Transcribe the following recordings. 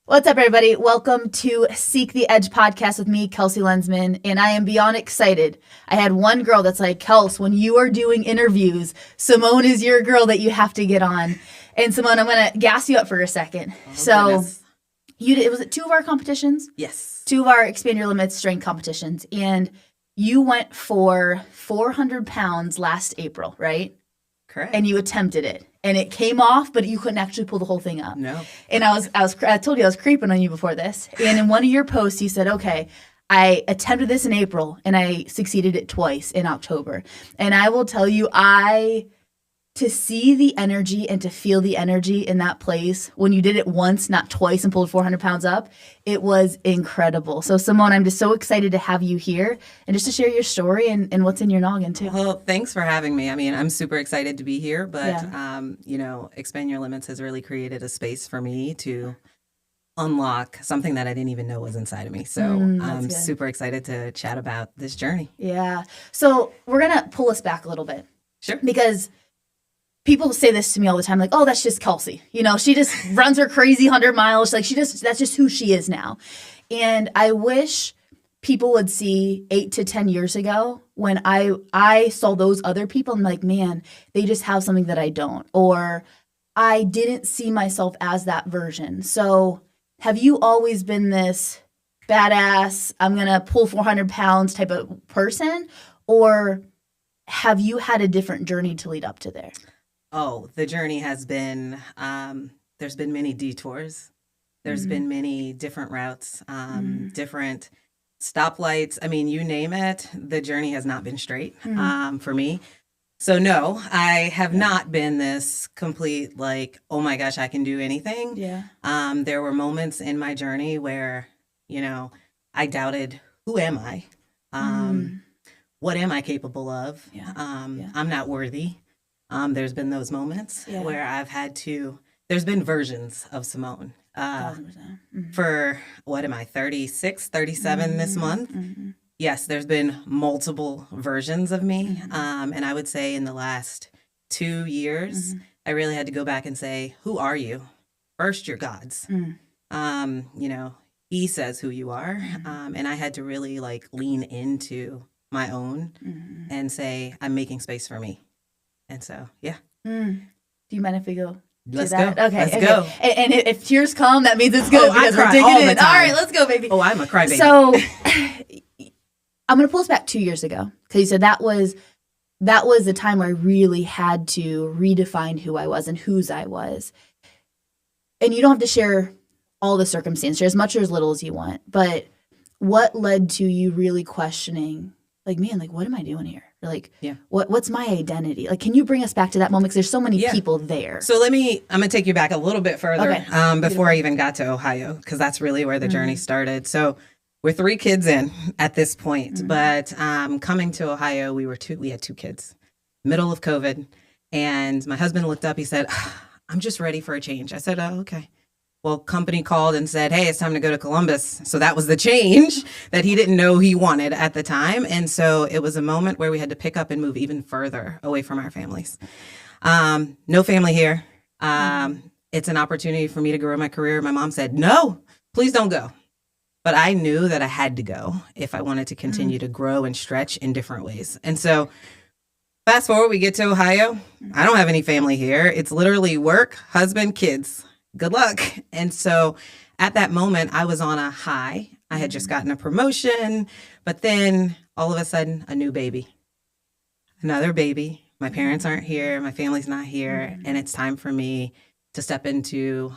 What's up, everybody? Welcome to Seek the Edge podcast with me, Kelsey Lensman, and I am beyond excited. I had one girl that's like, Kels, when you are doing interviews, Samone is your girl that you have to get on. And Samone, I'm going to gas you up for a second. Goodness. You did, was it 2 of our competitions? Yes. 2 of our Expand Your Limits strength competitions, and you went for 400 pounds last April, right? Correct. And you attempted it. And it came off, but you couldn't actually pull the whole thing up. No. And I told you I was creeping on you before this. And in one of your posts, you said, okay, I attempted this in April and I succeeded it twice in October. And I will tell you, to see the energy and to feel the energy in that place when you did it once, not twice, and pulled 400 pounds up, it was incredible. So Samone, I'm just so excited to have you here and just to share your story and what's in your noggin too. Well, thanks for having me. I mean, I'm super excited to be here, but, Yeah. Expand Your Limits has really created a space for me to unlock something that I didn't even know was inside of me. So I'm good. super excited to chat about this journey. Yeah. So we're going to pull us back a little bit. Sure. Because people say this to me all the time, like, oh, that's just Kelsey. You know, she just runs her crazy 100 miles. Like, that's just who she is now. And I wish people would see 8 to 10 years ago when I saw those other people and like, man, they just have something that I don't. Or I didn't see myself as that version. So have you always been this badass, I'm going to pull 400 pounds type of person? Or have you had a different journey to lead up to there? Oh, the journey has been, there's been many detours. There's been many different routes, different stoplights. I mean, you name it, the journey has not been straight for me. So no, I have not been this complete like, oh my gosh, I can do anything. Yeah. There were moments in my journey where, I doubted, who am I? What am I capable of? Yeah. I'm not worthy. There's been those moments Yeah. where there's been versions of Samone. 1000%. For, what am I, 36, 37 this month? Yes, there's been multiple versions of me. And I would say in the last 2 years, I really had to go back and say, who are you? First, you're God's. He says who you are. And I had to really like lean into my own and say, I'm making space for me. And so, yeah. Do you mind if we go? Let's that? go. Okay. Let's go. And if tears come, that means it's good because I we're cry digging all the in. time. All right, let's go, baby. Oh, I'm a crybaby. So I'm going to pull us back 2 years ago because you said that was the time where I really had to redefine who I was and whose I was. And you don't have to share all the circumstances, as much or as little as you want. But what led to you really questioning, like, man, like, what am I doing here? Or like, what's my identity? Like, can you bring us back to that moment? Because there's so many people there. So I'm going to take you back a little bit further before I even got to Ohio, because that's really where the journey started. So we're 3 kids in at this point, but coming to Ohio, we had 2 kids, middle of COVID. And my husband looked up, he said, I'm just ready for a change. I said, oh, okay. Well, company called and said, hey, it's time to go to Columbus. So that was the change that he didn't know he wanted at the time. And so it was a moment where we had to pick up and move even further away from our families. No family here. It's an opportunity for me to grow my career. My mom said, no, please don't go. But I knew that I had to go if I wanted to continue to grow and stretch in different ways. And so fast forward, we get to Ohio. I don't have any family here. It's literally work, husband, kids. Good luck. And so at that moment, I was on a high. I had just gotten a promotion, but then all of a sudden, a new baby, another baby. My parents aren't here. My family's not here. And it's time for me to step into,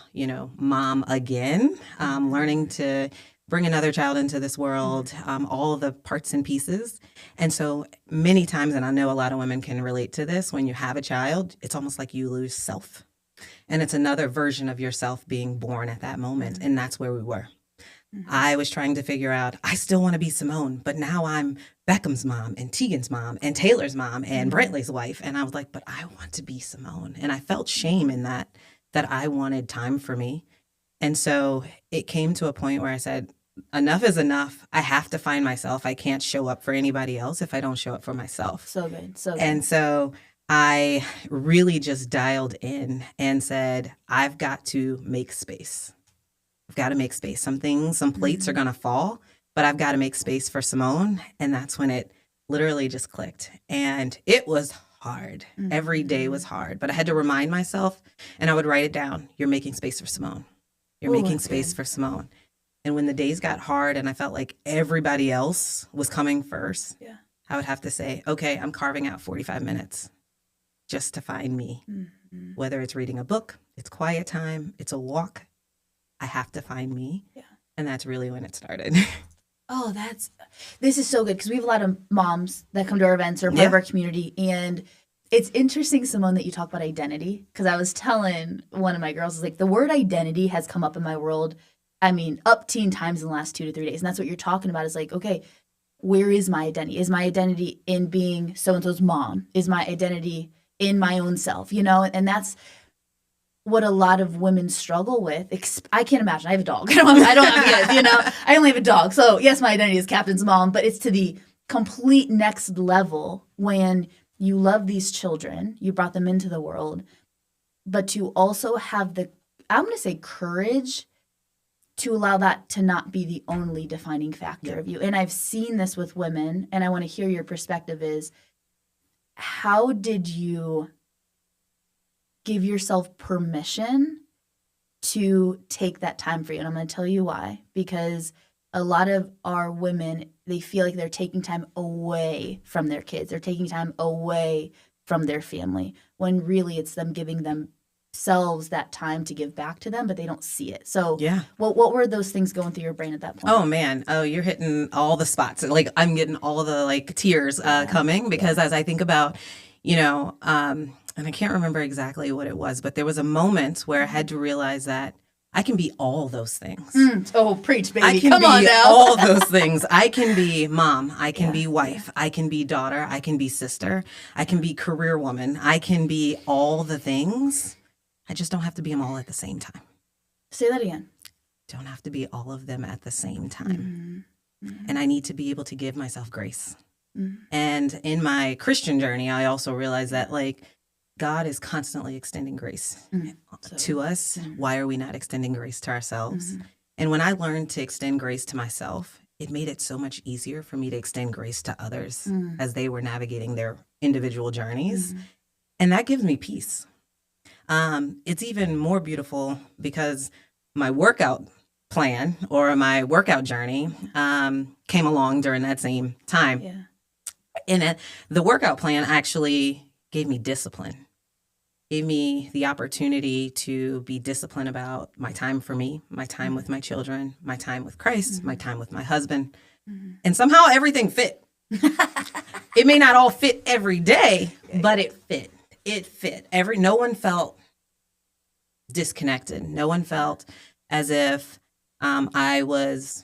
mom again, learning to bring another child into this world, all of the parts and pieces. And so many times, and I know a lot of women can relate to this, when you have a child, it's almost like you lose self. And it's another version of yourself being born at that moment. And that's where we were. I was trying to figure out, I still want to be Samone, but now I'm Beckham's mom and Tegan's mom and Taylor's mom and Brantley's wife. And I was like, but I want to be Samone. And I felt shame in that I wanted time for me. And so it came to a point where I said, enough is enough. I have to find myself. I can't show up for anybody else if I don't show up for myself. So good. So good. And so I really just dialed in and said, I've got to make space I've got to make space. Some plates are going to fall, but I've got to make space for Samone. And that's when it literally just clicked. And it was hard. Every day was hard, but I had to remind myself, and I would write it down. You're making space for Samone. You're making space for Samone. And when the days got hard and I felt like everybody else was coming first, I would have to say, okay, I'm carving out 45 minutes just to find me. Whether it's reading a book, it's quiet time, it's a walk, I have to find me. And that's really when it started. Oh, this is so good, because we have a lot of moms that come to our events or part of our community. And it's interesting, Samone, that you talk about identity, because I was telling one of my girls, like, the word identity has come up in my world, I mean, up teen times in the last 2 to 3 days. And that's what you're talking about, is like, okay, where is my identity? Is my identity in being so-and-so's mom? Is my identity in my own self? You know, and that's what a lot of women struggle with. I can't imagine. I have a dog. I don't have kids, you know. I only have a dog. So yes, my identity is Captain's mom, but it's to the complete next level when you love these children, you brought them into the world, but to also have the, I'm going to say, courage to allow that to not be the only defining factor of you. And I've seen this with women, and I want to hear your perspective is, how did you give yourself permission to take that time for you? And I'm going to tell you why. Because a lot of our women, they feel like they're taking time away from their kids. They're taking time away from their family, when really it's them giving themselves that time to give back to them, but they don't see it. So what were those things going through your brain at that point? Oh man. Oh, you're hitting all the spots. Like, I'm getting all the like tears coming, because as I think about, you know, and I can't remember exactly what it was, but there was a moment where I had to realize that I can be all those things. Oh, preach, baby. I can Come be on now. all those things. I can be mom. I can be wife. I can be daughter. I can be sister. I can be career woman. I can be all the things. I just don't have to be them all at the same time. Say that again. Don't have to be all of them at the same time. And I need to be able to give myself grace. And in my Christian journey, I also realized that, like, God is constantly extending grace to us. Why are we not extending grace to ourselves? And when I learned to extend grace to myself, it made it so much easier for me to extend grace to others as they were navigating their individual journeys. And that gives me peace. It's even more beautiful because my workout plan or my workout journey came along during that same time. And the workout plan actually gave me discipline, gave me the opportunity to be disciplined about my time for me, my time with my children, my time with Christ, my time with my husband. And somehow everything fit. It may not all fit every day, but it fit. It fit. No one felt disconnected. No one felt as if I was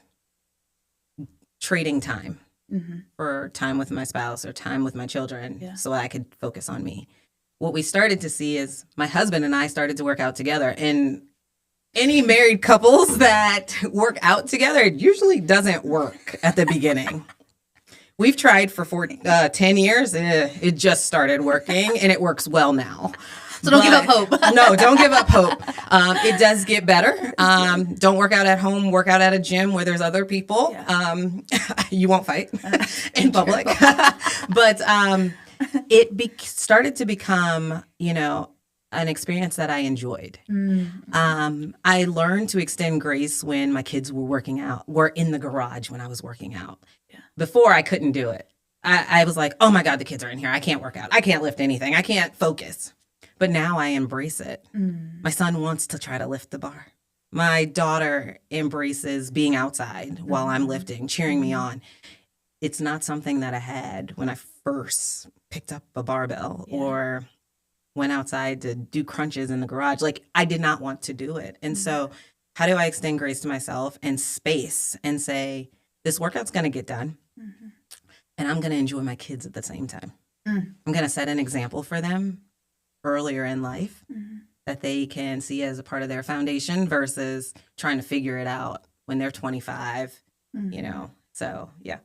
trading time for time with my spouse or time with my children so I could focus on me. What we started to see is my husband and I started to work out together. And any married couples that work out together, it usually doesn't work at the beginning. We've tried for 10 years and it just started working, and it works well now. So don't give up hope. No, don't give up hope. It does get better. Don't work out at home. Work out at a gym where there's other people. You won't fight in public. But it started to become, you know, an experience that I enjoyed. I learned to extend grace when my kids were in the garage when I was working out. Before, I couldn't do it. I was like, oh my God, the kids are in here. I can't work out. I can't lift anything. I can't focus. But now I embrace it. My son wants to try to lift the bar. My daughter embraces being outside while I'm lifting, cheering me on. It's not something that I had when I first picked up a barbell or went outside to do crunches in the garage. Like, I did not want to do it. And so how do I extend grace to myself and space and say, this workout's going to get done and I'm going to enjoy my kids at the same time. I'm going to set an example for them earlier in life that they can see as a part of their foundation versus trying to figure it out when they're 25, you know? So, yeah.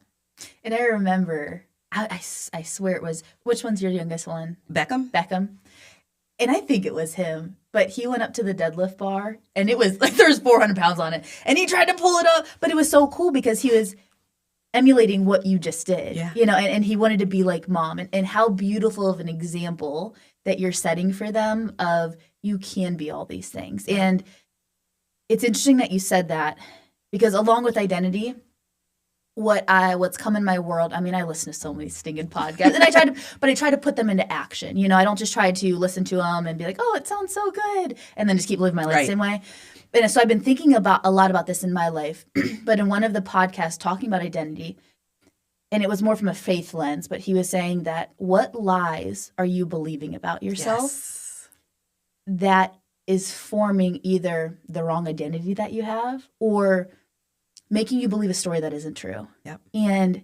And I remember, I swear it was, which one's your youngest one? Beckham. and I think it was him, but he went up to the deadlift bar and it was like there was 400 pounds on it and he tried to pull it up, but it was so cool because he was emulating what you just did, and he wanted to be like mom, and how beautiful of an example that you're setting for them of you can be all these things. And it's interesting that you said that, because along with identity, what's come in my world, I mean, I listen to so many stinging podcasts and I try to put them into action. I don't just try to listen to them and be like, oh, it sounds so good, and then just keep living my life the same way. And so I've been thinking a lot about this in my life, but in one of the podcasts talking about identity, and it was more from a faith lens, but he was saying that what lies are you believing about yourself that is forming either the wrong identity that you have or making you believe a story that isn't true. Yep. And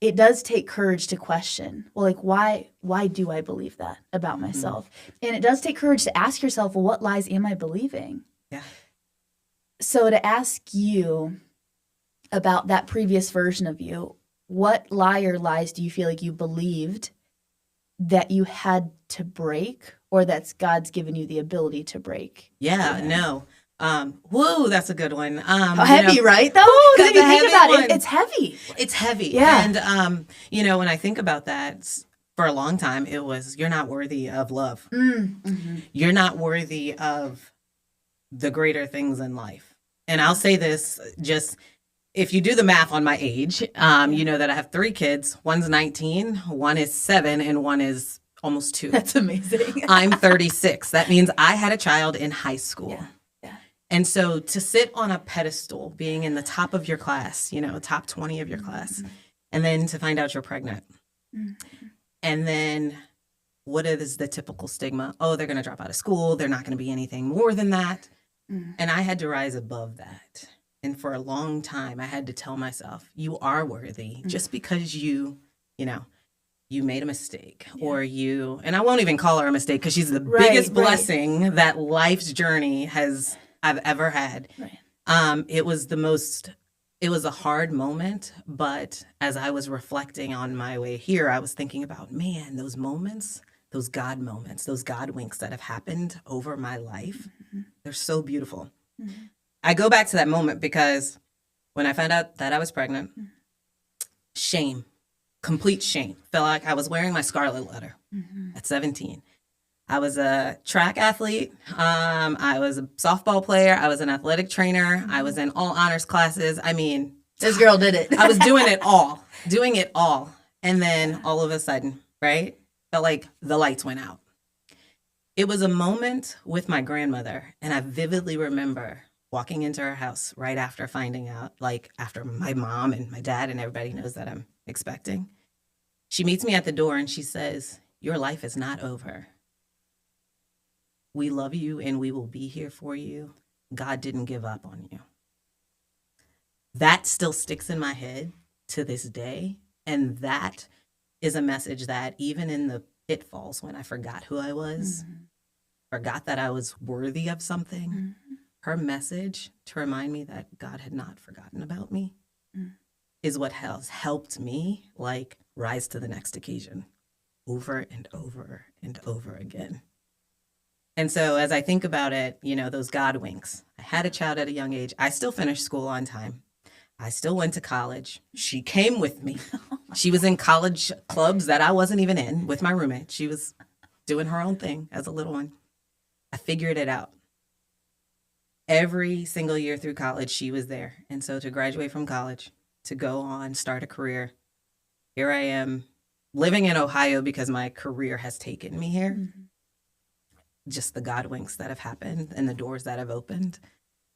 it does take courage to question, well, like, why do I believe that about myself? And it does take courage to ask yourself, well, what lies am I believing? Yeah. So to ask you about that previous version of you, what lie or lies do you feel like you believed that you had to break, or that's God's given you the ability to break? No. Whoa, that's a good one. Heavy, right? Though, because if you think about it, it's heavy. It's heavy. Yeah. And, when I think about that, for a long time, it was, you're not worthy of love. Mm-hmm. You're not worthy of the greater things in life. And I'll say this, just if you do the math on my age, you know that I have 3 kids. One's 19, one is 7, and one is almost 2. That's amazing. I'm 36. That means I had a child in high school. Yeah. And so to sit on a pedestal, being in the top of your class, top 20 of your class, and then to find out you're pregnant. And then what is the typical stigma? Oh, they're going to drop out of school. They're not going to be anything more than that. And I had to rise above that. And for a long time, I had to tell myself, you are worthy just because you made a mistake or and I won't even call her a mistake because she's the biggest blessing that life's journey I've ever had. Right. It was a hard moment, but as I was reflecting on my way here, I was thinking about, man, those moments, those God winks that have happened over my life, they're so beautiful. I go back to that moment because when I found out that I was pregnant, shame, complete shame. Felt like I was wearing my scarlet letter at 17. I was a track athlete. I was a softball player. I was an athletic trainer. I was in all honors classes. I mean, this girl did it. I was doing it all. And then all of a sudden, right? Felt like the lights went out. It was a moment with my grandmother. And I vividly remember walking into her house right after finding out, like after my mom and my dad and everybody knows that I'm expecting. She meets me at the door and she says, "Your life is not over. We love you and we will be here for you. God didn't give up on you." That still sticks in my head to this day. And that is a message that even in the pitfalls when I forgot who I was, forgot that I was worthy of something, her message to remind me that God had not forgotten about me is what has helped me rise to the next occasion over and over and over again. And so as I think about it, those God winks, I had a child at a young age. I still finished school on time. I still went to college. She came with me. She was in college clubs that I wasn't even in with my roommate. She was doing her own thing as a little one. I figured it out. Every single year through college, she was there. And so to graduate from college, to go on, start a career, here I am living in Ohio because my career has taken me here. Just the God winks that have happened and the doors that have opened.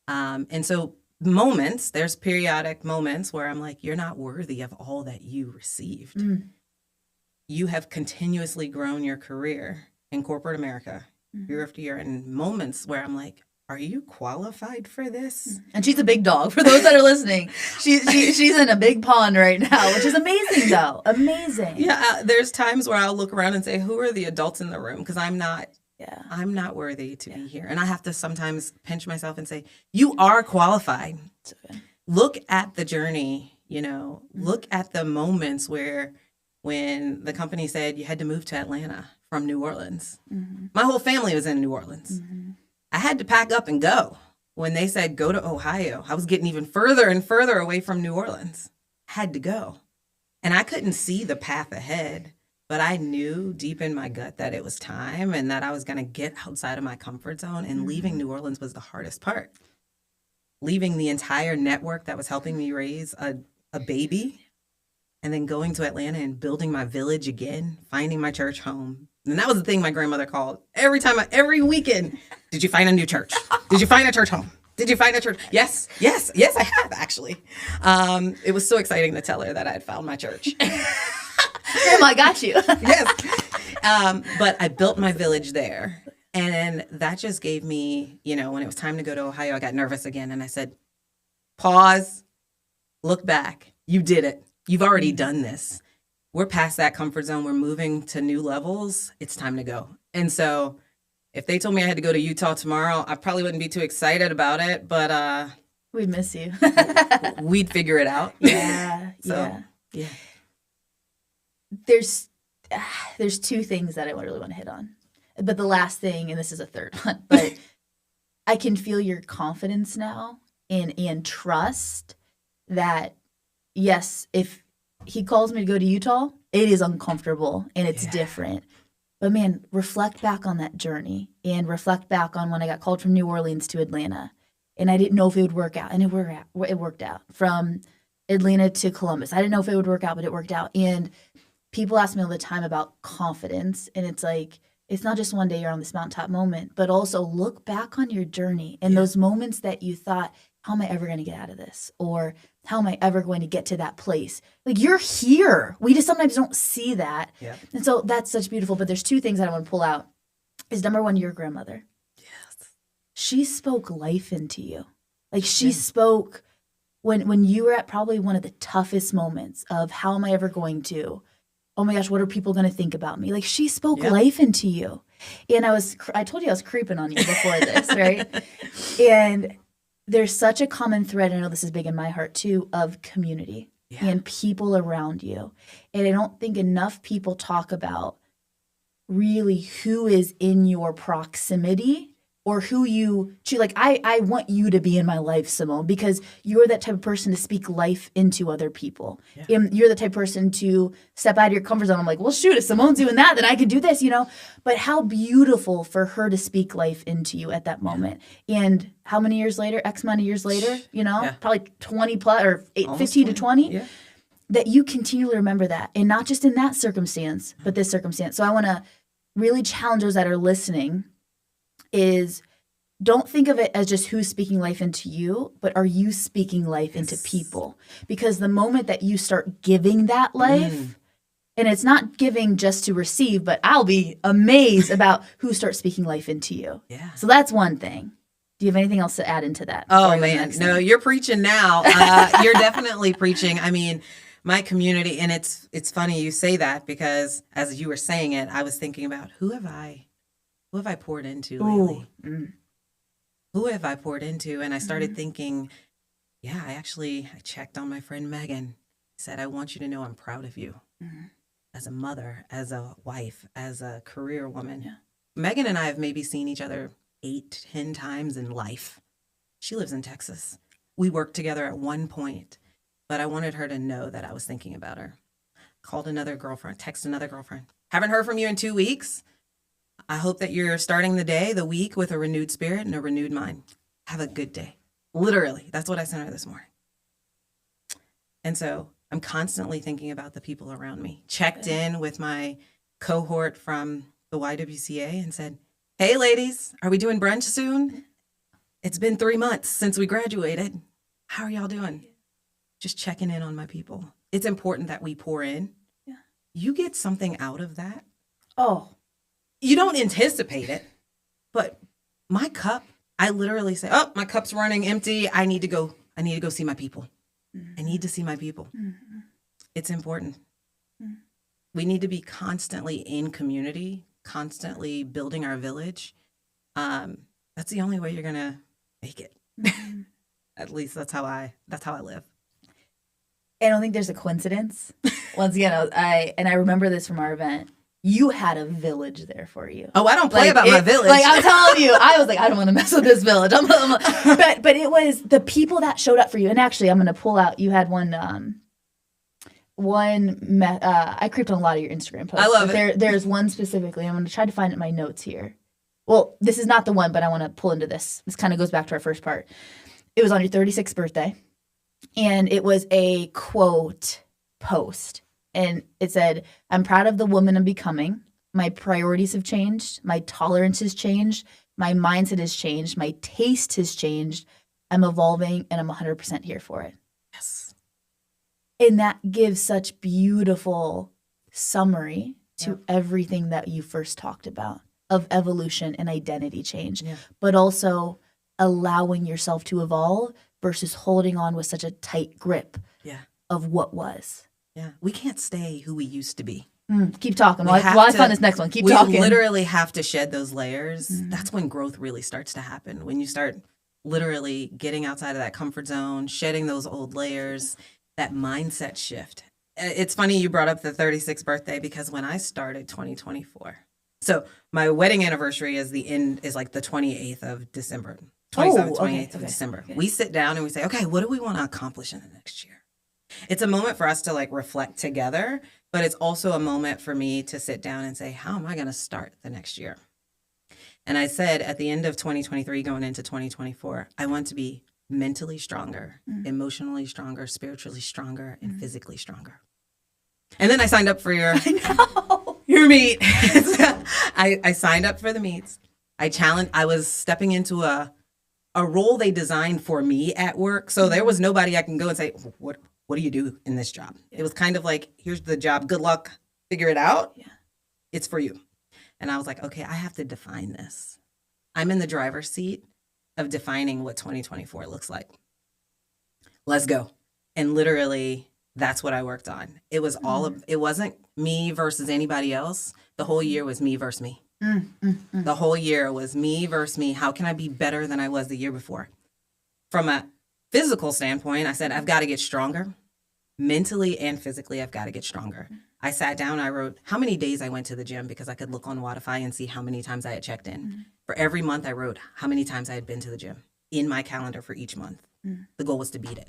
And so there's periodic moments where I'm like, you're not worthy of all that you received. You have continuously grown your career in corporate America year after year, and moments where I'm like, are you qualified for this? And she's a big dog. For those that are listening, she's in a big pond right now, which is amazing, though. Amazing. Yeah, there's times where I'll look around and say, who are the adults in the room? Because I'm not worthy to be here. And I have to sometimes pinch myself and say, you are qualified. Look at the journey, look at the moments when the company said you had to move to Atlanta from New Orleans. My whole family was in New Orleans. I had to pack up and go. When they said go to Ohio, I was getting even further and further away from New Orleans. Had to go. And I couldn't see the path ahead, but I knew deep in my gut that it was time and that I was going to get outside of my comfort zone. And leaving New Orleans was the hardest part. Leaving the entire network that was helping me raise a baby, and then going to Atlanta and building my village again, finding my church home. And that was the thing my grandmother called every weekend. Did you find a new church? Did you find a church home? Did you find a church? Yes, I have, actually. It was so exciting to tell her that I had found my church. Grandma, I got you. Yes. But I built my village there. And that just gave me, when it was time to go to Ohio, I got nervous again. And I said, pause, look back. You did it. You've already done this. We're past that comfort zone. We're moving to new levels. It's time to go. And so if they told me I had to go to Utah tomorrow, I probably wouldn't be too excited about it, but we'd miss you. We'd figure it out. Yeah. Yeah. There's two things that I really want to hit on. But the last thing, and this is a third one, but I can feel your confidence now and trust that, yes, if he calls me to go to Utah, it is uncomfortable and it's different. But man, reflect back on that journey and reflect back on when I got called from New Orleans to Atlanta. And I didn't know if it would work out. And it worked out. From Atlanta to Columbus. I didn't know if it would work out, but it worked out. And people ask me all the time about confidence. And it's like, it's not just one day you're on this mountaintop moment, but also look back on your journey and those moments that you thought, how am I ever going to get out of this? Or how am I ever going to get to that place? Like, you're here. We just sometimes don't see that. Yeah. And so that's such beautiful. But there's two things that I want to pull out. Is number one, your grandmother. Yes. She spoke life into you. Like, she spoke when you were at probably one of the toughest moments of how am I ever going to, oh my gosh, what are people going to think about me? Like, she spoke life into you. And I told you I was creeping on you before this, right? And there's such a common thread, I know this is big in my heart too, of community and people around you. And I don't think enough people talk about really who is in your proximity or who you choose. Like, I want you to be in my life, Samone, because you're that type of person to speak life into other people. Yeah. And you're the type of person to step out of your comfort zone. I'm like, well, shoot, if Samone's doing that, then I can do this, But how beautiful for her to speak life into you at that moment. And how many years later, X amount of years later, probably 20 plus or 15 to 20, that you continually remember that. And not just in that circumstance, but this circumstance. So I want to really challenge those that are listening is don't think of it as just who's speaking life into you, but are you speaking life into people? Because the moment that you start giving that life, and it's not giving just to receive, but I'll be amazed about who starts speaking life into you. Yeah. So that's one thing. Do you have anything else to add into that? Oh, man. No, you're preaching now. You're definitely preaching. I mean, my community, and it's funny you say that because as you were saying it, I was thinking about who have I poured into lately? Who have I poured into? And I started thinking, I checked on my friend Megan. Said, I want you to know I'm proud of you as a mother, as a wife, as a career woman. Yeah. Megan and I have maybe seen each other 8-10 times in life. She lives in Texas. We worked together at one point, but I wanted her to know that I was thinking about her. Called another girlfriend, texted another girlfriend. Haven't heard from you in 2 weeks. I hope that you're starting the week with a renewed spirit and a renewed mind. Have a good day. Literally, that's what I sent her this morning. And so I'm constantly thinking about the people around me. Checked in with my cohort from the YWCA and said, hey, ladies, are we doing brunch soon? It's been 3 months since we graduated. How are y'all doing? Just checking in on my people. It's important that we pour in. Yeah. You get something out of that. Oh. You don't anticipate it, but my cup, I literally say, oh, my cup's running empty. I need to go see my people. I need to see my people. It's important. We need to be constantly in community, constantly building our village. That's the only way you're going to make it. At least that's how I live. I don't think there's a coincidence. Once again, I remember this from our event. you had a village there for you. Oh, I don't play about my village. Like I'm telling you, I was like, I don't want to mess with this village. But it was the people that showed up for you. And actually, I'm going to pull out. You had I creeped on a lot of your Instagram posts. I love it. There's one specifically. I'm going to try to find it in my notes here. Well, this is not the one, but I want to pull into this. This kind of goes back to our first part. It was on your 36th birthday, and it was a quote post. And it said, I'm proud of the woman I'm becoming. My priorities have changed. My tolerance has changed. My mindset has changed. My taste has changed. I'm evolving, and I'm 100% here for it. Yes. And that gives such beautiful summary to everything that you first talked about of evolution and identity change, but also allowing yourself to evolve versus holding on with such a tight grip of what was. Yeah, we can't stay who we used to be. Keep talking. I find this next one. Keep talking. We literally have to shed those layers. That's when growth really starts to happen. When you start literally getting outside of that comfort zone, shedding those old layers, that mindset shift. It's funny you brought up the 36th birthday because when I started 2024, so my wedding anniversary is like the 28th of December, 27th, 28th of December. Okay. We sit down and we say, okay, what do we want to accomplish in the next year? It's a moment for us to like reflect together, but it's also a moment for me to sit down and say, how am I going to start the next year? And I said at the end of 2023, going into 2024, I want to be mentally stronger, emotionally stronger, spiritually stronger, and physically stronger. And then I signed up for your meet. I signed up for the meets. I was stepping into a role they designed for me at work. So there was nobody I can go and say, what do you do in this job? It was kind of like, here's the job. Good luck. Figure it out. Yeah. It's for you. And I was like, okay, I have to define this. I'm in the driver's seat of defining what 2024 looks like. Let's go. And literally, that's what I worked on. It was it wasn't me versus anybody else. The whole year was me versus me. The whole year was me versus me. How can I be better than I was the year before? From a physical standpoint, I said, I've got to get stronger. Mentally and physically, I've got to get stronger. I sat down, I wrote how many days I went to the gym because I could look on Wodify and see how many times I had checked in. For every month, I wrote how many times I had been to the gym in my calendar for each month. The goal was to beat it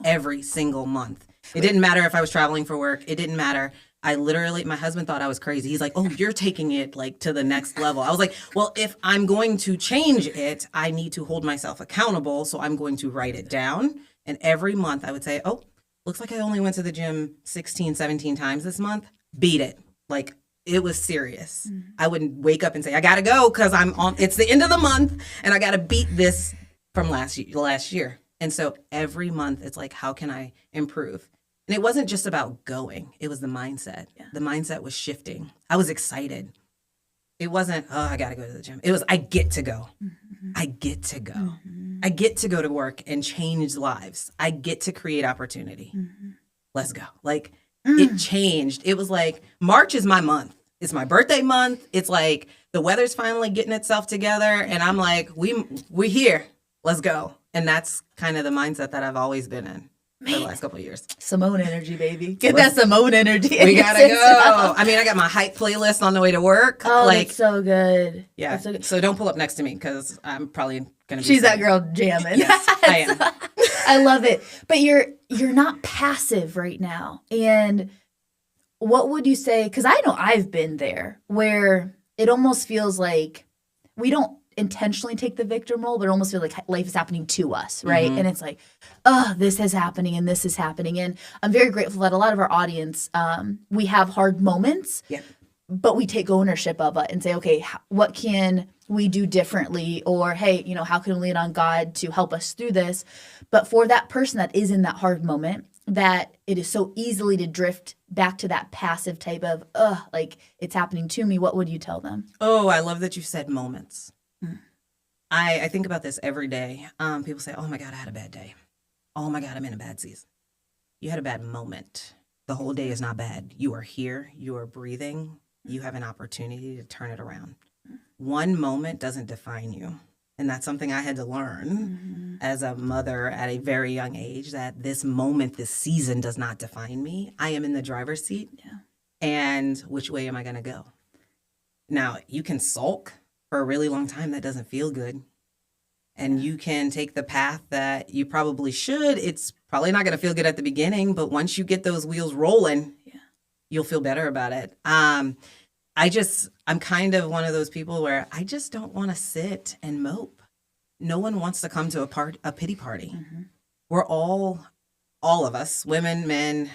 every single month. It didn't matter if I was traveling for work. It didn't matter. My husband thought I was crazy. He's like, oh, you're taking it like to the next level. I was like, well, if I'm going to change it, I need to hold myself accountable. So I'm going to write it down. And every month I would say, oh, looks like I only went to the gym 16, 17 times this month. Beat it. Like it was serious. I wouldn't wake up and say, I got to go because it's the end of the month and I got to beat this from last year. And so every month it's like, how can I improve? And it wasn't just about going. It was the mindset. Yeah. The mindset was shifting. I was excited. It wasn't, oh, I got to go to the gym. It was, I get to go. I get to go. I get to go to work and change lives. I get to create opportunity. Let's go. Like it changed. It was like, March is my month. It's my birthday month. It's like the weather's finally getting itself together. And I'm like, we here. Let's go. And that's kind of the mindset that I've always been in for the last couple of years. Samone energy, baby. Get that Samone energy. We gotta go. I mean, I got my hype playlist on the way to work. Oh, like, that's so good. Yeah. So good. So don't pull up next to me because I'm probably gonna be. She's that girl jamming. Yes, I am. I love it. But you're not passive right now. And what would you say? Because I know I've been there where it almost feels like we don't intentionally take the victim role, but it almost feels like life is happening to us, right? And it's like, oh, this is happening and this is happening. And I'm very grateful that a lot of our audience, we have hard moments, but we take ownership of it and say, okay, what can we do differently? Or, hey, how can we lean on God to help us through this? But for that person that is in that hard moment, that it is so easily to drift back to that passive type of, like it's happening to me. What would you tell them? Oh, I love that you said moments. I think about this every day. People say, oh my God, I had a bad day. Oh my God, I'm in a bad season. You had a bad moment. The whole day is not bad. You are here. You are breathing. You have an opportunity to turn it around. One moment doesn't define you. And that's something I had to learn as a mother at a very young age, that this moment, this season does not define me. I am in the driver's seat. And which way am I going to go? Now, you can sulk for a really long time. That doesn't feel good. And you can take the path that you probably should. It's probably not going to feel good at the beginning, but once you get those wheels rolling, you'll feel better about it. I'm kind of one of those people where I just don't want to sit and mope. No one wants to come to a pity party. Mm-hmm. We're all of us, women, men,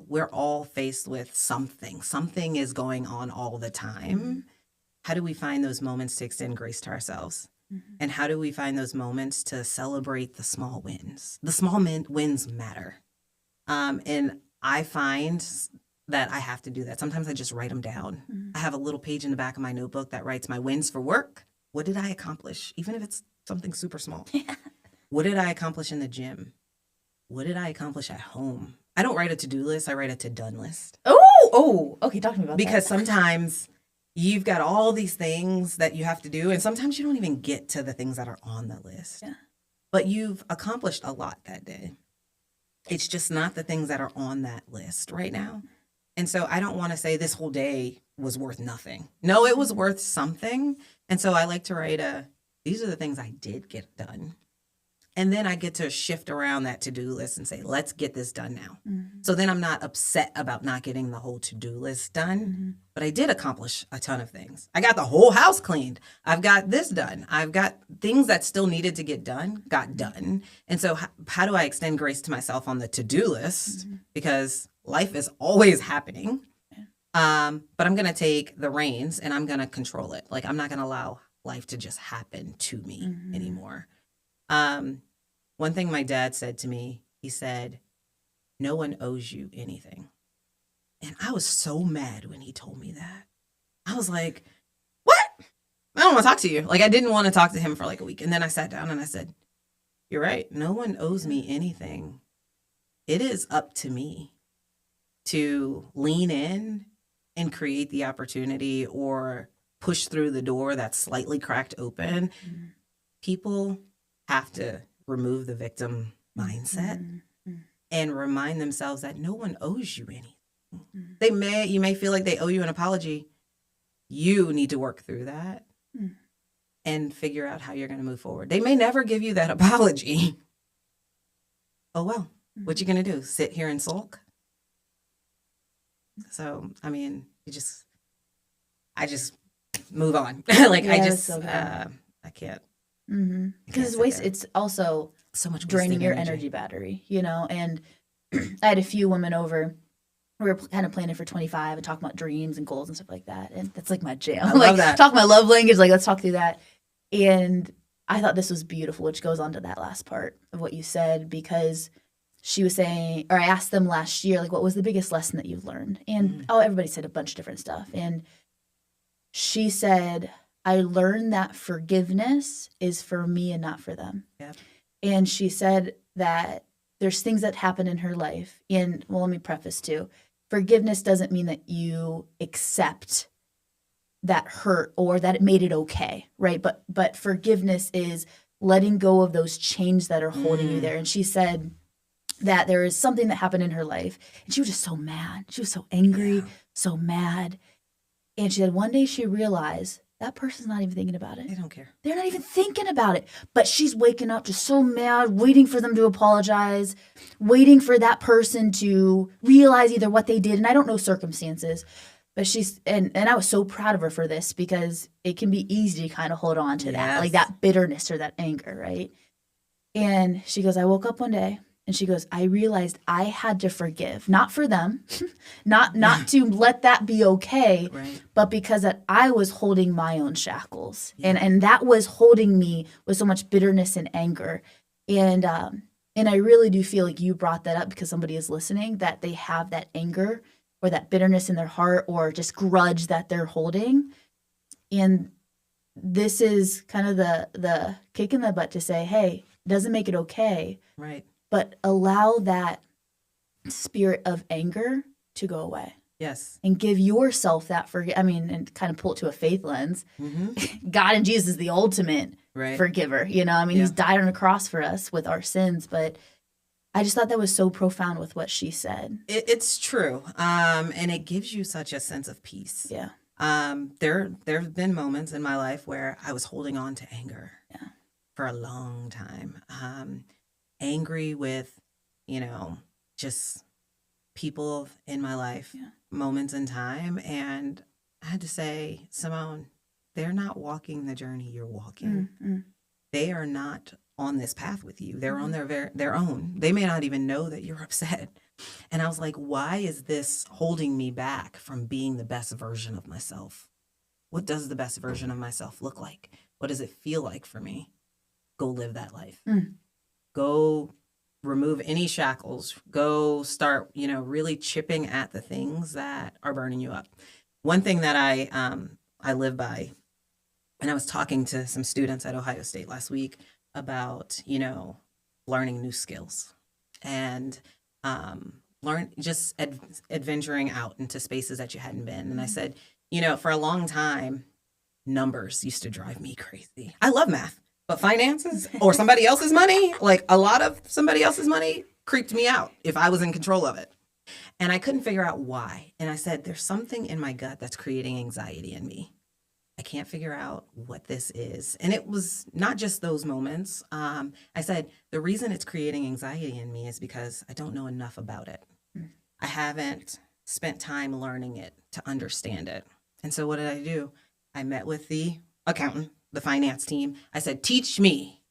we're all faced with something. Something is going on all the time. Mm-hmm. How do we find those moments to extend grace to ourselves? Mm-hmm. And how do we find those moments to celebrate the small wins? The small wins matter. And I find that I have to do that. Sometimes I just write them down. Mm-hmm. I have a little page in the back of my notebook that writes my wins for work. What did I accomplish? Even if it's something super small. What did I accomplish in the gym? What did I accomplish at home? I don't write a to-do list. I write a to-done list. Oh, okay. Talk to me about that. Because sometimes you've got all these things that you have to do, and sometimes you don't even get to the things that are on the list. Yeah. But you've accomplished a lot that day. It's just not the things that are on that list right now. And so I don't want to say this whole day was worth nothing. No, it was worth something. And so I like to write these are the things I did get done. And then I get to shift around that to-do list and say, let's get this done now. Mm-hmm. So then I'm not upset about not getting the whole to-do list done. Mm-hmm. But I did accomplish a ton of things. I got the whole house cleaned. I've got this done. I've got things that still needed to get done, got done. And so how do I extend grace to myself on the to-do list? Mm-hmm. Because life is always happening. Yeah. But I'm going to take the reins and I'm going to control it. Like, I'm not going to allow life to just happen to me anymore. One thing my dad said to me, he said, no one owes you anything. And I was so mad when he told me that. I was like, what? I don't want to talk to you. Like, I didn't want to talk to him for like a week. And then I sat down and I said, you're right. No one owes me anything. It is up to me to lean in and create the opportunity or push through the door that's slightly cracked open. Mm-hmm. People have to remove the victim mindset and remind themselves that no one owes you anything. You may feel like they owe you an apology. You need to work through that and figure out how you're going to move forward. They may never give you that apology. Oh, well, what you going to do? Sit here and sulk? So, I mean, I just move on. Like, yeah, I can't. Because it's also so much draining your energy battery, you know. And I had a few women over. We were kind of planning for 25 and talking about dreams and goals and stuff like that. And that's like my jam. I love that. Talk my love language. Like, let's talk through that. And I thought this was beautiful, which goes on to that last part of what you said, because she was saying, or I asked them last year, like, what was the biggest lesson that you've learned? And everybody said a bunch of different stuff. And she said, I learned that forgiveness is for me and not for them. Yeah. And she said that there's things that happen in her life. And, well, let me preface too. Forgiveness doesn't mean that you accept that hurt or that it made it okay, right? But forgiveness is letting go of those chains that are holding you there. And she said that there is something that happened in her life. And she was just so mad. She was so angry, so mad. And she said one day she realized that person's not even thinking about it. They don't care. They're not even thinking about it. But she's waking up just so mad, waiting for them to apologize, waiting for that person to realize either what they did. And I don't know circumstances. But and I was so proud of her for this, because it can be easy to kind of hold on to that, like that bitterness or that anger, right? And she goes, I woke up one day and she goes, I realized I had to forgive, not for them, not to let that be okay, right, but because that I was holding my own shackles, and that was holding me with so much bitterness and anger. And I really do feel like you brought that up because somebody is listening, that they have that anger or that bitterness in their heart or just grudge that they're holding. And this is kind of the kick in the butt to say, hey, it doesn't make it okay. Right. But allow that spirit of anger to go away. Yes. And give yourself that and kind of pull it to a faith lens. Mm-hmm. God and Jesus is the ultimate forgiver. You know, he's died on a cross for us with our sins. But I just thought that was so profound with what she said. It's true. And it gives you such a sense of peace. Yeah. There have been moments in my life where I was holding on to anger for a long time. Angry with, just people in my life, moments in time. And I had to say, Samone, they're not walking the journey you're walking. Mm-hmm. They are not on this path with you. They're on their own. They may not even know that you're upset. And I was like, why is this holding me back from being the best version of myself? What does the best version of myself look like? What does it feel like for me? Go live that life. Go remove any shackles. Go start, really chipping at the things that are burning you up. One thing that I live by, and I was talking to some students at Ohio State last week about, learning new skills and adventuring out into spaces that you hadn't been. And I said, for a long time, numbers used to drive me crazy. I love math, but finances or somebody else's money, like a lot of somebody else's money creeped me out if I was in control of it. And I couldn't figure out why. And I said, there's something in my gut that's creating anxiety in me. I can't figure out what this is. And it was not just those moments. I said, the reason it's creating anxiety in me is because I don't know enough about it. I haven't spent time learning it to understand it. And so what did I do? I met with the accountant, the finance team. I said, teach me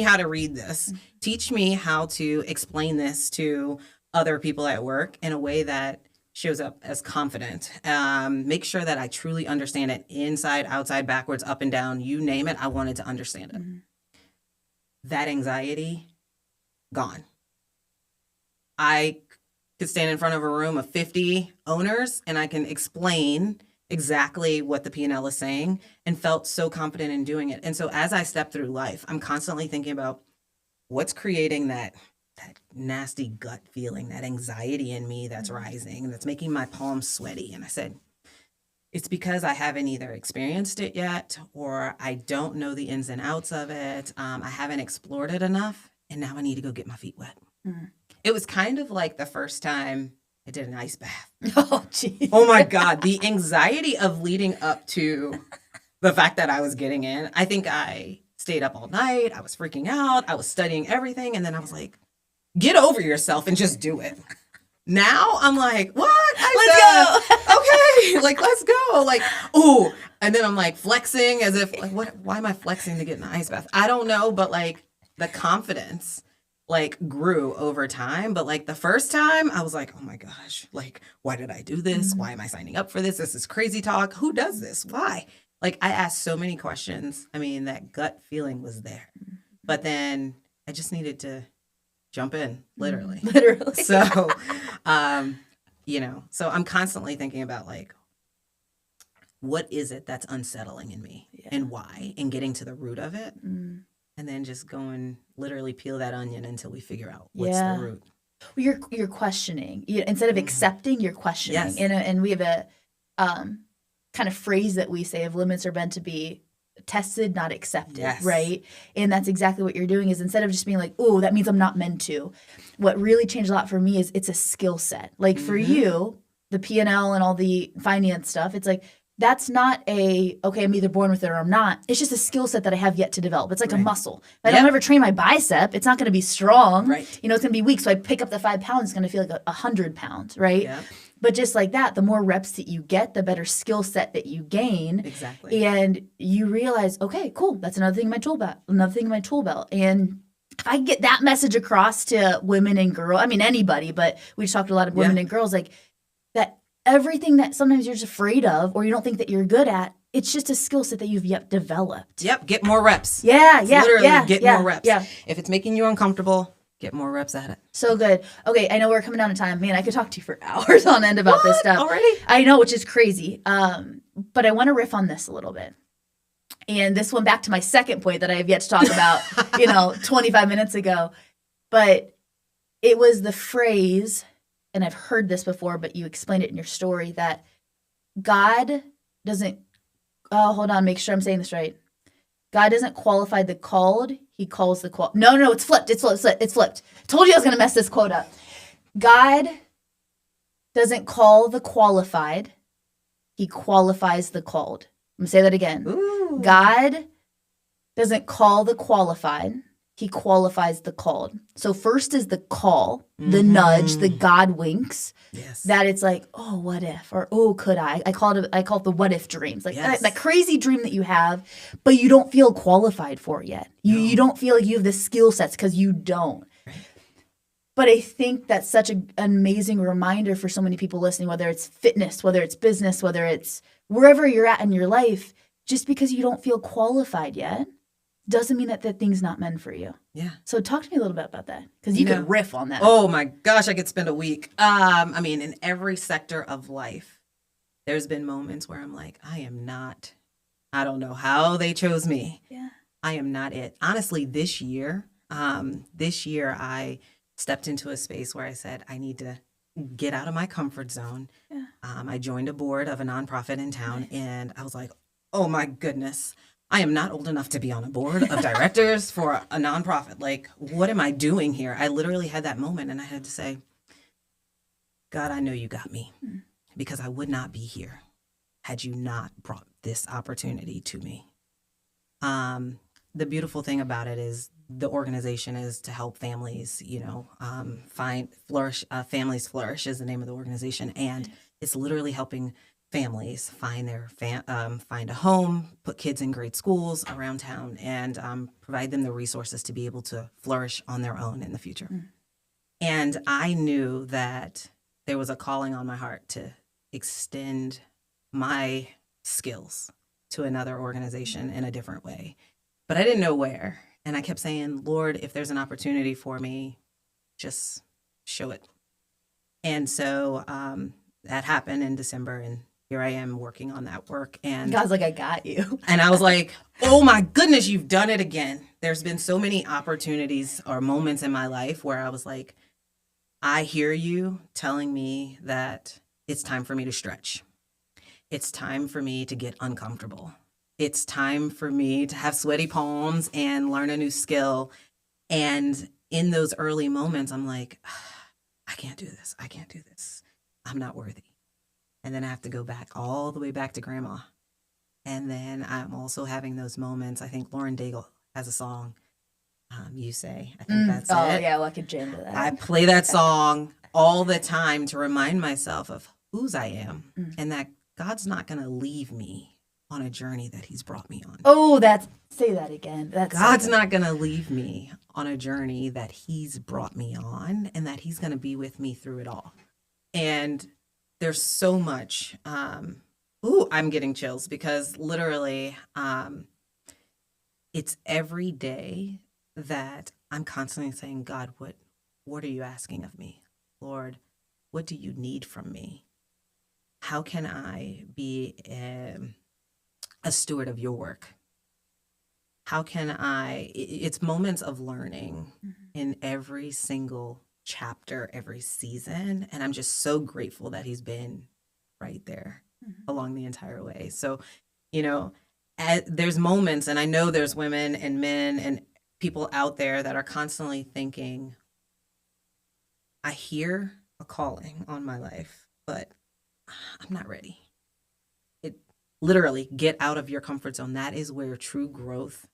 how to read this. Teach me how to explain this to other people at work in a way that shows up as confident. Make sure that I truly understand it inside, outside, backwards, up and down, you name it. I wanted to understand it. That anxiety, gone. I could stand in front of a room of 50 owners and I can explain exactly what the P&L is saying and felt so confident in doing it. And so as I step through life, I'm constantly thinking about what's creating that nasty gut feeling, that anxiety in me that's rising and that's making my palms sweaty. And I said, it's because I haven't either experienced it yet or I don't know the ins and outs of it. I haven't explored it enough. And now I need to go get my feet wet. It was kind of like the first time I did an ice bath. Oh, geez. Oh, my God. The anxiety of leading up to the fact that I was getting in. I think I stayed up all night. I was freaking out. I was studying everything. And then I was like, get over yourself and just do it. Now I'm like, what? Let's go. Okay. Like, let's go. Like, ooh. And then I'm like flexing as if like, why am I flexing to get in the ice bath? I don't know. But like the confidence like grew over time. But like the first time I was like, oh my gosh, like, why did I do this? Why am I signing up for this? This is crazy talk. Who does this? Why? Like I asked so many questions. I mean, that gut feeling was there, but then I just needed to jump in, literally. So, so I'm constantly thinking about like, what is it that's unsettling in me and why, and getting to the root of it. And then just going, literally peel that onion until we figure out what's the root. Well, you're questioning. Instead of accepting, you're questioning. Yes. And we have a kind of phrase that we say of limits are meant to be tested, not accepted, right? And that's exactly what you're doing is instead of just being like, oh, that means I'm not meant to. What really changed a lot for me is it's a skill set. Like for you, the P&L and all the finance stuff, it's like, that's not okay, I'm either born with it or I'm not. It's just a skill set that I have yet to develop. It's like a muscle. If I don't ever train my bicep, it's not going to be strong. Right. It's going to be weak. So I pick up the 5 pounds, it's going to feel like 100 pounds, right? Yep. But just like that, the more reps that you get, the better skill set that you gain. Exactly. And you realize, okay, cool, that's another thing in my tool belt. And if I get that message across to women and girls, I mean, anybody, but we talked to a lot of women and girls, like that everything that sometimes you're just afraid of or you don't think that you're good at, it's just a skill set that you've yet developed. Yep. Get more reps. Literally get more reps. Yeah. If it's making you uncomfortable, get more reps at it. So good. Okay, I know we're coming down to time. Man, I could talk to you for hours on end about this stuff. Already? I know, which is crazy. But I want to riff on this a little bit. And this one back to my second point that I have yet to talk about, 25 minutes ago. But it was the phrase, and I've heard this before, but you explained it in your story, that God doesn't, hold on, make sure I'm saying this right. God doesn't qualify the called. He calls the called. No, it's flipped. It's flipped. Told you I was going to mess this quote up. God doesn't call the qualified. He qualifies the called. I'm going to say that again. Ooh. God doesn't call the qualified. He qualifies the called. So first is the call, the nudge, the God winks. Yes. That it's like, oh, what if? Or, oh, could I? I call it the what if dreams. Like that crazy dream that you have, but you don't feel qualified for it yet. You don't feel like you have the skill sets because you don't. Right. But I think that's such an amazing reminder for so many people listening, whether it's fitness, whether it's business, whether it's wherever you're at in your life, just because you don't feel qualified yet doesn't mean that thing's not meant for you. Yeah. So talk to me a little bit about that, because you could riff on that. Oh my gosh, I could spend a week. I mean, in every sector of life, there's been moments where I'm like, I don't know how they chose me. Yeah. I am not it. Honestly, this year I stepped into a space where I said, I need to get out of my comfort zone. Yeah. I joined a board of a nonprofit in town, and I was like, oh my goodness, I am not old enough to be on a board of directors for a nonprofit. Like, what am I doing here? I literally had that moment, and I had to say, God, I know you got me, because I would not be here had you not brought this opportunity to me. The beautiful thing about it is the organization is to help families, Families Flourish is the name of the organization. And it's literally helping families find find a home, put kids in great schools around town, and provide them the resources to be able to flourish on their own in the future. And I knew that there was a calling on my heart to extend my skills to another organization in a different way. But I didn't know where. And I kept saying, Lord, if there's an opportunity for me, just show it. And so that happened in December, and here I am working on that work. And God's like, I got you. And I was like, oh my goodness, you've done it again. There's been so many opportunities or moments in my life where I was like, I hear you telling me that it's time for me to stretch. It's time for me to get uncomfortable. It's time for me to have sweaty palms and learn a new skill. And in those early moments, I'm like, I can't do this. I can't do this. I'm not worthy. And then I have to go back all the way back to grandma. And then I'm also having those moments. I think Lauren Daigle has a song, You Say. I think that's it. Oh, yeah, well, I could jam to that. I play that song all the time to remind myself of whose I am and that God's not going to leave me on a journey that he's brought me on. Oh, say that again. God's not going to leave me on a journey that he's brought me on, and that he's going to be with me through it all. And there's so much, I'm getting chills, because literally it's every day that I'm constantly saying, God, what are you asking of me? Lord, what do you need from me? How can I be a steward of your work? How can it's moments of learning in every single chapter, every season. And I'm just so grateful that he's been right there along the entire way. So, there's moments, and I know there's women and men and people out there that are constantly thinking, I hear a calling on my life, but I'm not ready. Literally, get out of your comfort zone. That is where true growth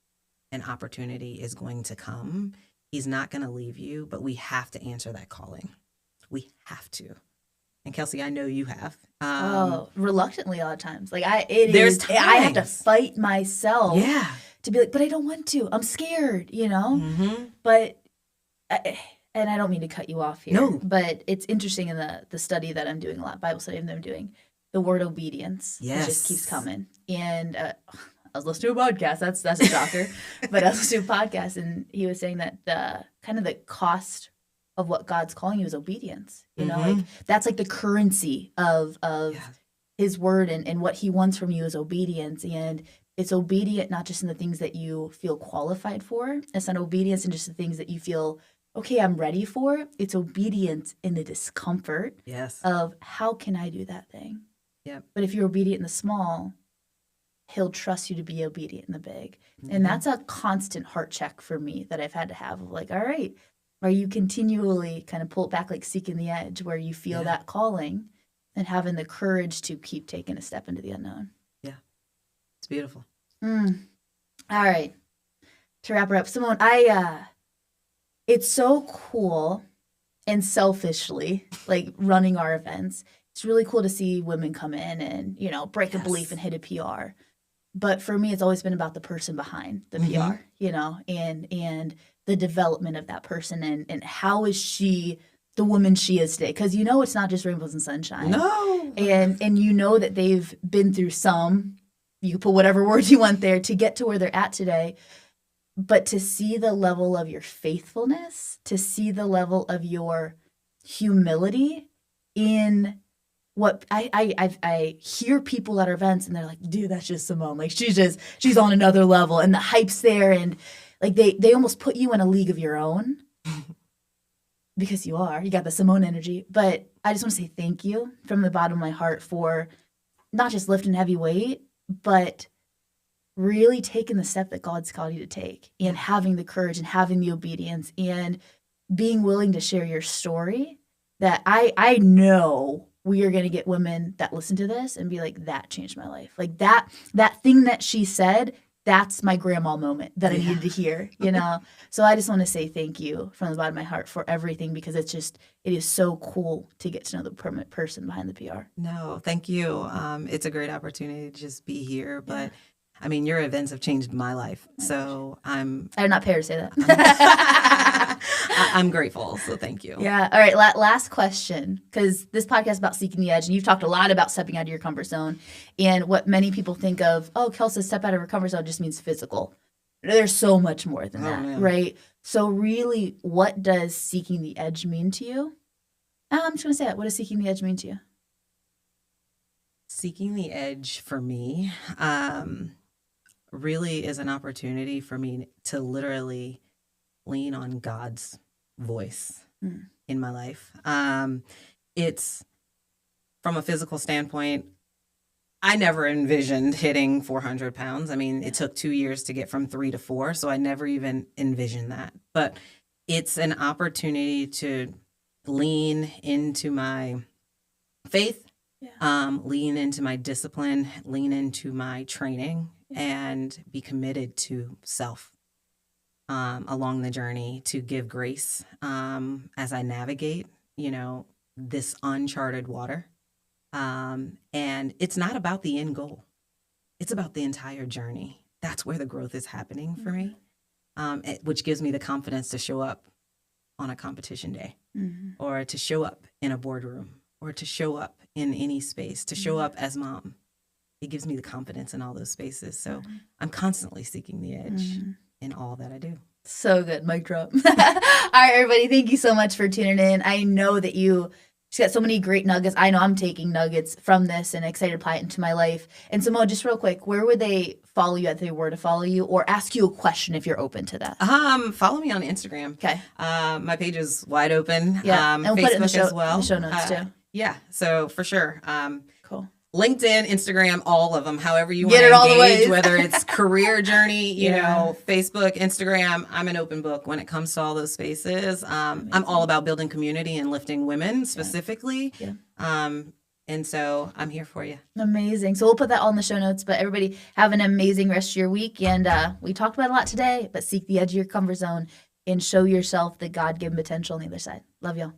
and opportunity is going to come. He's not going to leave you, but we have to answer that calling. We have to. And Kelsey, I know you have. Reluctantly a lot of times. Like I have to fight myself to be like, but I don't want to. I'm scared, But and I don't mean to cut you off here. No. But it's interesting in the study that I'm doing a lot, Bible study that I'm doing. The word obedience it just keeps coming. And I was listening to a podcast. That's a shocker. But I was listening to a podcast, and he was saying that the cost of what God's calling you is obedience. Like that's like the currency of his word, and what he wants from you is obedience. And it's obedient not just in the things that you feel qualified for. It's not obedience in just the things that you feel, okay, I'm ready for. It's obedience in the discomfort of how can I do that thing? Yep. But if you're obedient in the small, he'll trust you to be obedient in the big. And that's a constant heart check for me that I've had to have of like, all right, are you continually kind of pull it back, like seeking the edge where you feel that calling and having the courage to keep taking a step into the unknown? Yeah. It's beautiful. All right. To wrap her up, Samone, it's so cool and selfishly, like running our events. It's really cool to see women come in and, you know, break a belief and hit a PR. But for me, it's always been about the person behind the PR, you know, and the development of that person and how is she the woman she is today? Because you know it's not just rainbows and sunshine. No. And you know that they've been through some, you can put whatever words you want there to get to where they're at today. But to see the level of your faithfulness, to see the level of your humility in what I hear people at our events and they're like, dude, that's just Samone. Like she's on another level and the hype's there and like they almost put you in a league of your own because you got the Samone energy. But I just want to say thank you from the bottom of my heart for not just lifting heavy weight, but really taking the step that God's called you to take and having the courage and having the obedience and being willing to share your story that I know we are going to get women that listen to this and be like, that changed my life. Like that thing that she said, that's my grandma moment that I needed to hear, you know? So I just want to say thank you from the bottom of my heart for everything because it is so cool to get to know the permanent person behind the PR. No, thank you. It's a great opportunity to just be here, but I mean, your events have changed my life, so I did not pay her to say that. I'm grateful, so thank you. Yeah. All right. Last question, because this podcast is about seeking the edge, and you've talked a lot about stepping out of your comfort zone. And what many people think of, oh, Kelsey, step out of her comfort zone just means physical. There's so much more than that, man. right? So really, what does seeking the edge mean to you? I'm just going to say that. What does seeking the edge mean to you? Seeking the edge for me really is an opportunity for me to literally lean on God's voice in my life. It's from a physical standpoint, I never envisioned hitting 400 pounds. I mean, it took 2 years to get from 3 to 4, so I never even envisioned that. But it's an opportunity to lean into my faith, lean into my discipline, lean into my training, and be committed to self along the journey, to give grace as I navigate, you know, this uncharted water. And it's not about the end goal. It's about the entire journey. That's where the growth is happening for me, which gives me the confidence to show up on a competition day or to show up in a boardroom or to show up in any space, to show up as mom. It gives me the confidence in all those spaces. So I'm constantly seeking the edge in all that I do. So good. Mic drop. All right, everybody. Thank you so much for tuning in. I know that she's got so many great nuggets. I know I'm taking nuggets from this and excited to apply it into my life. And Samone, just real quick, where would they follow you if they were to follow you or ask you a question if you're open to that? Follow me on Instagram. Okay. My page is wide open. Yeah. And we'll Facebook put it in the as well. show notes too. Yeah. So for sure. Cool. LinkedIn, Instagram, all of them, however you want Get it to all the engage, ways. whether it's career journey, you know, Facebook, Instagram, I'm an open book when it comes to all those spaces. I'm all about building community and lifting women specifically. Yeah. And so I'm here for you. Amazing. So we'll put that all in the show notes, but everybody have an amazing rest of your week. And we talked about it a lot today, but seek the edge of your comfort zone and show yourself the God-given potential on the other side. Love y'all.